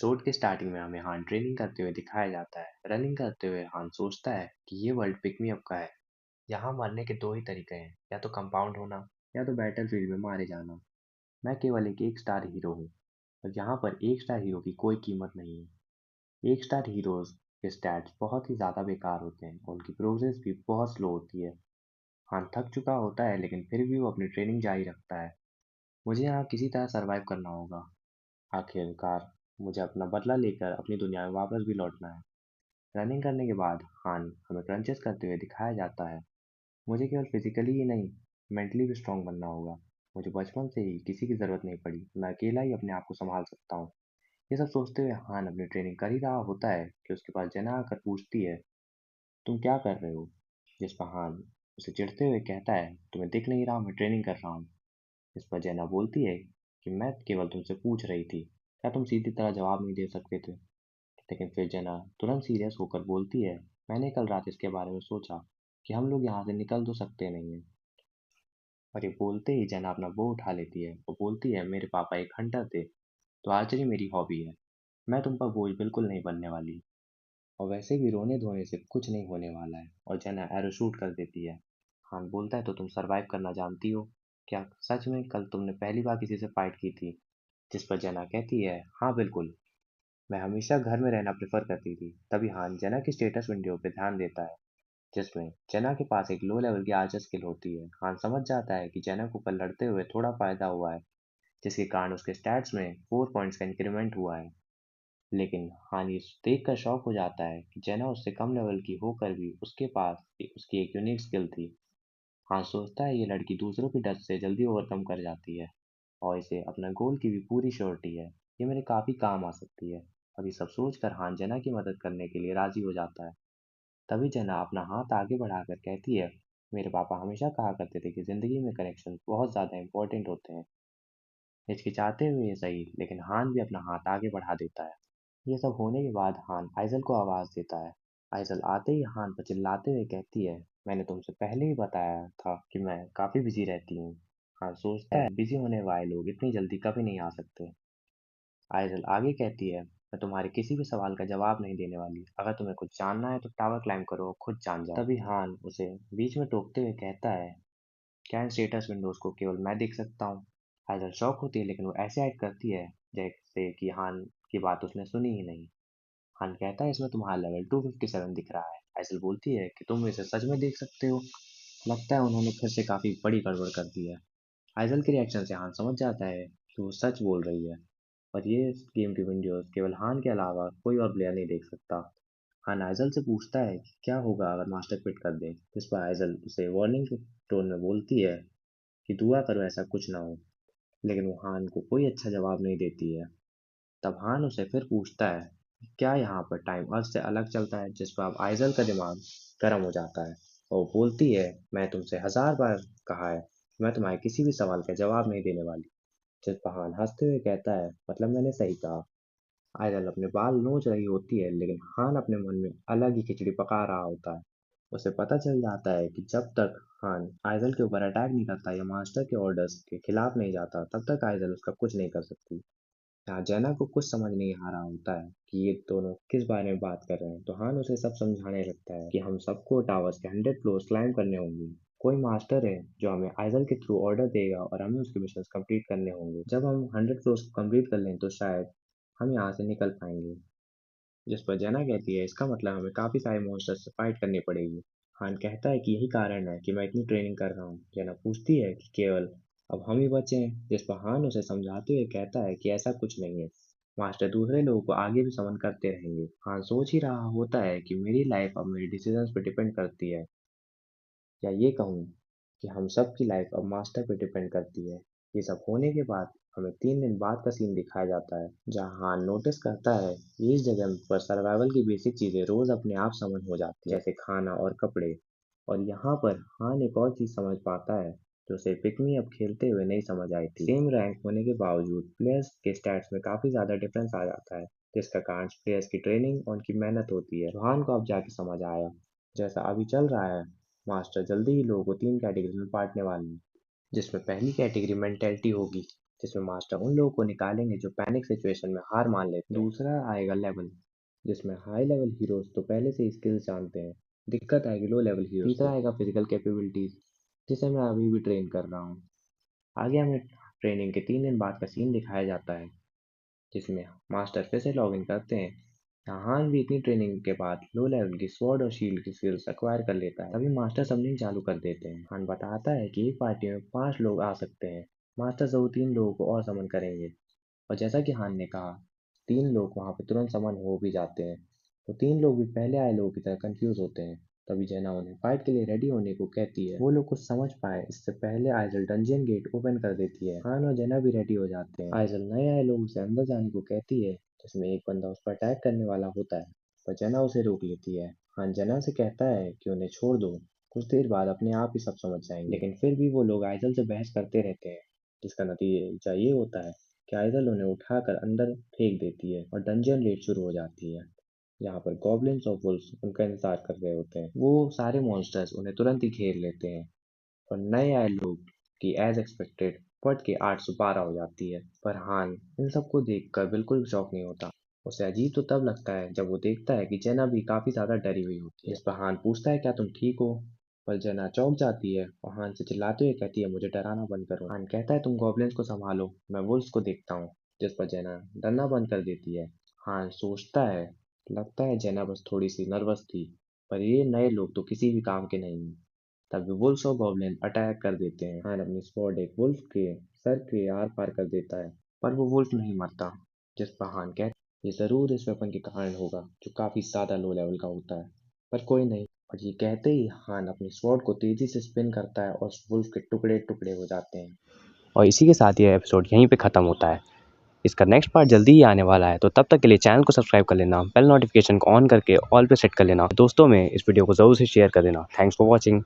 Episode के starting में हमें हान ट्रेनिंग करते हुए दिखाया जाता है। रनिंग करते हुए हान सोचता है कि ये वर्ल्ड पिक मी अप का है। यहाँ मरने के दो ही तरीके हैं, या तो कंपाउंड होना या तो बैटलफील्ड में मारे जाना। मैं केवल एक स्टार हीरो हूँ और यहाँ पर एक स्टार हीरो की कोई कीमत नहीं है। एक स्टार हीरोज के स्टैट्स बहुत ही ज़्यादा बेकार होते हैं और उनकी प्रोग्रेस भी बहुत स्लो होती है। हान थक चुका होता है लेकिन फिर भी वो अपनी ट्रेनिंग जारी रखता है। मुझे यहाँ किसी तरह सरवाइव करना होगा। आखिरकार मुझे अपना बदला लेकर अपनी दुनिया में वापस भी लौटना है। रनिंग करने के बाद हान हमें क्रंचेस करते हुए दिखाया जाता है। मुझे केवल फिजिकली ही नहीं, मेंटली भी स्ट्रांग बनना होगा। मुझे बचपन से ही किसी की ज़रूरत नहीं पड़ी, मैं अकेला ही अपने आप को संभाल सकता हूँ। ये सब सोचते हुए हान अपनी ट्रेनिंग कर ही रहा होता है कि उसके पास जेना आकर पूछती है, तुम क्या कर रहे हो? जिस पर हान उसे चिढ़ते हुए कहता है, तुम्हें दिख नहीं रहा मैं ट्रेनिंग कर रहा हूँ। इस पर जेना बोलती है कि मैं केवल तुमसे पूछ रही थी, क्या तुम सीधी तरह जवाब नहीं दे सकते थे? लेकिन फिर जना तुरंत सीरियस होकर बोलती है, मैंने कल रात इसके बारे में सोचा कि हम लोग यहाँ से निकल तो सकते नहीं हैं। और ये बोलते ही जना अपना बो उठा लेती है और बोलती है, मेरे पापा एक हंटर थे, तो आर्चरी मेरी हॉबी है। मैं तुम पर बोझ बिल्कुल नहीं बनने वाली। और वैसे भी रोने धोने से कुछ नहीं होने वाला है। और जना एरो शूट कर देती है। हान बोलता है, तो तुम सरवाइव करना जानती हो क्या? सच में कल तुमने पहली बार किसी से फाइट की थी? जिस पर जना कहती है, हाँ बिल्कुल, मैं हमेशा घर में रहना प्रेफर करती थी। तभी हान जना की स्टेटस विंडो पे ध्यान देता है, जिसमें जना के पास एक लो लेवल की आर्चर स्किल होती है। हान समझ जाता है कि जना को कल लड़ते हुए थोड़ा फायदा हुआ है, जिसके कारण उसके स्टैट्स में 4 पॉइंट्स का इंक्रीमेंट हुआ है। लेकिन हान ये देख कर शॉक हो जाता है कि जना उससे कम लेवल की होकर भी उसके पास उसकी एक यूनिक स्किल थी। हान सोचता है ये लड़की दूसरों की डर से जल्दी ओवरकम कर जाती है और इसे अपना गोल की भी पूरी श्योरिटी है। ये मेरे काफ़ी काम आ सकती है। और ये सब सोचकर हान जना की मदद करने के लिए राजी हो जाता है। तभी जना अपना हाथ आगे बढ़ाकर कहती है, मेरे पापा हमेशा कहा करते थे कि जिंदगी में कनेक्शन बहुत ज़्यादा इंपॉर्टेंट होते हैं। हिचकिचाते हुए ये सही, लेकिन हान भी अपना हाथ आगे बढ़ा देता है। ये सब होने के बाद हान आइजल को आवाज़ देता है। आइजल आते ही हान पर चिल्लाते हुए कहती है, मैंने तुमसे पहले ही बताया था कि मैं काफ़ी बिजी रहती हूँ। हान सोचता है बिजी होने वाले लोग इतनी जल्दी कभी नहीं आ सकते। आइजल आगे कहती है, मैं तुम्हारे किसी भी सवाल का जवाब नहीं देने वाली। अगर तुम्हें कुछ जानना है तो टावर क्लाइंब करो और खुद जान जाओ। तभी हान उसे बीच में टोकते हुए कहता है, क्या इन स्टेटस विंडोज को केवल मैं देख सकता हूँ? आइजल शॉक होती है लेकिन वो ऐसे एक्ट करती है जैसे कि हान की बात उसने सुनी ही नहीं। हान कहता है, इसमें तुम्हारा लेवल 257 दिख रहा है। आइजल बोलती है कि तुम इसे सच में देख सकते हो। लगता है उन्होंने फिर से काफी बड़ी गड़बड़ कर दी है। आइजल के रिएक्शन से हान समझ जाता है कि वो सच बोल रही है और ये गेम की विंडोज केवल हान के अलावा कोई और प्लेयर नहीं देख सकता। हान आइजल से पूछता है कि क्या होगा अगर मास्टर क्विट कर दे। जिस पर आइजल उसे वार्निंग के टोन में बोलती है कि दुआ करो ऐसा कुछ ना हो। लेकिन वो हान को कोई अच्छा जवाब नहीं देती है। तब हान उसे फिर पूछता है कि क्या यहाँ पर टाइम अर्थ से अलग चलता है। जिस पर अब आइजल का दिमाग गर्म हो जाता है और वो बोलती है, मैं तुमसे 1000 बार कहा है, मैं तुम्हारे किसी भी सवाल का जवाब नहीं देने वाली। जिस पर हान हंसते हुए कहता है, मतलब मैंने सही कहा। आयरल अपने बाल नोच रही होती है लेकिन हान अपने मन में अलग ही खिचड़ी पका रहा होता है। उसे पता चल जाता है कि जब तक हान आइजल के ऊपर अटैक नहीं करता या मास्टर के ऑर्डर्स के खिलाफ नहीं जाता तब तक आइजल उसका कुछ नहीं कर सकती। यहाँ जेना को कुछ समझ नहीं आ रहा होता है कि ये दोनों किस बारे में बात कर रहे हैं, तो हान उसे सब समझाने लगता है कि हम सबको टावर्स के 100 फ्लोर्स क्लाइम करने होंगे। कोई मास्टर है जो हमें आइजल के थ्रू ऑर्डर देगा और हमें उसके मिशन कंप्लीट करने होंगे। जब हम 100 फ्लोर्स कंप्लीट कर लें तो शायद हम यहाँ से निकल पाएंगे। जिस पर जेना कहती है, इसका मतलब हमें काफी सारे मॉन्स्टर्स से फाइट करनी पड़ेगी। हान कहता है कि यही कारण है कि मैं इतनी ट्रेनिंग कर रहा हूँ। जेना पूछती है कि केवल अब हम ही बचे हैं। जिस पर हान उसे समझाते हुए कहता है कि ऐसा कुछ नहीं है, मास्टर दूसरे लोगों को आगे भी समन करते रहेंगे। हान सोच ही रहा होता है कि मेरी लाइफ अब मेरे डिसीजंस पे डिपेंड करती है, या ये कहूँ कि हम सब की लाइफ अब मास्टर पे डिपेंड करती है। ये सब होने के बाद हमें 3 दिन बाद का सीन दिखाया जाता है, जहाँ हान नोटिस करता है कि इस जगह पर सर्वाइवल की बेसिक चीजें रोज अपने आप समन हो जाती है, जैसे खाना और कपड़े। और यहाँ पर हान एक और चीज समझ पाता है जो उसे पिक मी अप खेलते हुए नहीं समझ आई थी। सेम रैंक होने के बावजूद प्लेयर्स के स्टैट्स में काफी ज्यादा डिफरेंस आ जाता है, जिसका कारण प्लेयर्स की ट्रेनिंग और उनकी मेहनत होती है। हान को अब जाके समझ आया, जैसा अभी चल रहा है, मास्टर जल्दी ही लोगों को 3 कैटेगरी में बांटने वाले हैं, जिसमें पहली कैटेगरी मेंटेलिटी होगी, जिसमें मास्टर उन लोगों को निकालेंगे जो पैनिक सिचुएशन में हार मान लेते हैं। दूसरा आएगा लेवल, जिसमें हाई लेवल हीरोज तो पहले से स्किल्स जानते हैं, दिक्कत आएगी लो लेवल हीरोज। तीसरा आएगा फिजिकल कैपेबिलिटीज, जिसे मैं अभी भी ट्रेन कर रहा हूँ। आगे हमें ट्रेनिंग के 3 दिन बाद का सीन दिखाया जाता है, जिसमें मास्टर फिर से लॉग इन करते हैं। हान भी इतनी ट्रेनिंग के बाद लो लेवल की स्वॉर्ड और शील्ड की स्किल्स एक्वायर कर लेता है। तभी मास्टर समनिंग चालू कर देते हैं। हान बताता है कि एक पार्टी में 5 लोग आ सकते हैं। मास्टर जरूर 3 लोगों को और समन करेंगे, और जैसा कि हान ने कहा, 3 लोग वहाँ पे तुरंत समन हो भी जाते हैं। तो 3 लोग भी पहले आए लोगों की तरह कंफ्यूज होते हैं। तभी जेना उन्हें फाइट के लिए रेडी होने को कहती है। वो लोग कुछ समझ पाए इससे पहले आइजल डंजियन गेट ओपन कर देती है। हान और जेना भी रेडी हो जाते हैं। आइजल नए आए लोगों से अंदर जाने को कहती है, जिसमें एक बंदा उस पर अटैक करने वाला होता है, पर जेना उसे रोक लेती है। हान जेना से कहता है कि उन्हें छोड़ दो, कुछ देर बाद अपने आप ही सब समझ जाएंगे। लेकिन फिर भी वो लोग आइजल से बहस करते रहते हैं, जिसका नतीजा ये होता है कि आइजल उन्हें उठाकर अंदर फेंक देती है और डंजियन रेड शुरू हो जाती है। यहाँ पर गॉब्लिन्स और वुल्फ्स उनका इंतजार कर रहे होते हैं। वो सारे मॉन्स्टर्स उन्हें तुरंत ही घेर लेते हैं, और नए आए लोग की एज एक्सपेक्टेड फट के 812 हो जाती है। पर हान इन सबको देखकर बिल्कुल शॉक नहीं होता। उसे अजीब तो तब लगता है जब वो देखता है कि जेना भी काफी ज्यादा डरी हुई होती है। इस पर हान पूछता है क्या तुम ठीक हो, पर जेना चौंक जाती है और हान से चिल्लाते हुए कहती है मुझे डराना बंद करो। हान कहता है तुम गॉब्लिन्स को संभालो, मैं वुल्फ्स को देखता हूँ, जिस पर जेना डरना बंद कर देती है। हान सोचता है, लगता है जेना बस थोड़ी सी नर्वस थी, पर ये नए लोग तो किसी भी काम के नहीं। तभी वुल्फ्स और गॉब्लिन अटैक कर देते हैं। हान अपनी स्वॉर्ड एक वुल्फ के सर के आर पार कर देता है, पर वो वुल्फ नहीं मरता। जिस पर हान कहता है ये जरूर इस वेपन के कारण होगा, जो काफी ज्यादा लो लेवल का होता है, पर कोई नहीं। और ये कहते ही हान अपनी स्वॉर्ड को तेजी से स्पिन करता है और उस वुल्फ के टुकड़े टुकड़े हो जाते हैं। और इसी के साथ ये एपिसोड यहीं पे ख़त्म होता है। इसका नेक्स्ट पार्ट जल्दी ही आने वाला है, तो तब तक के लिए चैनल को सब्सक्राइब कर लेना, बेल नोटिफिकेशन को ऑन करके ऑल पे सेट कर लेना, दोस्तों में इस वीडियो को ज़रूर से शेयर कर देना। Thanks for watching.